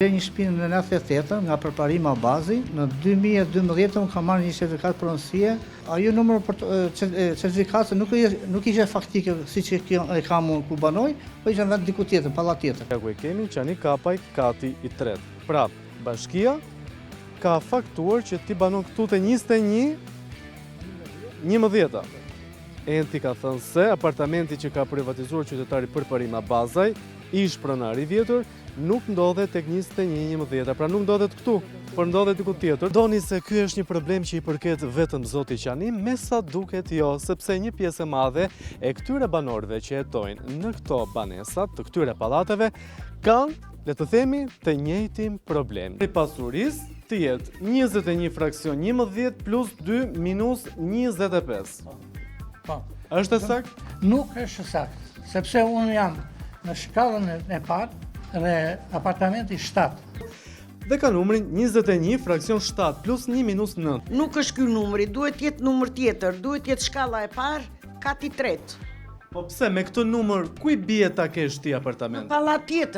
Një shtëpi në 98 nga përparima bazi, në 2012 unë kam marrë një certifikat pronësie. Ajo numër certifikatës nuk ishte faktike siç e kam unë ku banoj, po ishte vetë diku tjetër, pallat tjetër. Ku e kemi Qani Kapaj, kati i tretë. Prap, bashkia ka faktuar që ti banon këtu të 21/11. Enti ka thënë se apartamenti që ka privatizuar qytetari përparima bazaj, ish pronari vjetër, nuk ndodhet tek 21/11, pra nuk ndodhet këtu, por ndodhet diku tjetër. Doni se ky është një problem që i përket vetëm zotit Qani, me sa duket jo, sepse një pjesë e madhe e këtyre banorëve që jetojnë në këto banesat, të këtyre pallateve, kanë, le të themi, të njëjtin problem. I pasurisë të jetë 21 fraksion 11 plus 2 minus 25. Po. Është e saktë? Nuk është saktë, sepse unë jam në shkallën e parë dhe apartamenti 7. Dhe ka numrin 21 fraksion 7 plus 1 minus 9. Nuk është ky numri, duhet jetë numër tjetër, duhet jetë shkalla e parë, kati tretë. Po pse me këtë numër ku i bie ta kesh ti apartament? Pallat tjetër.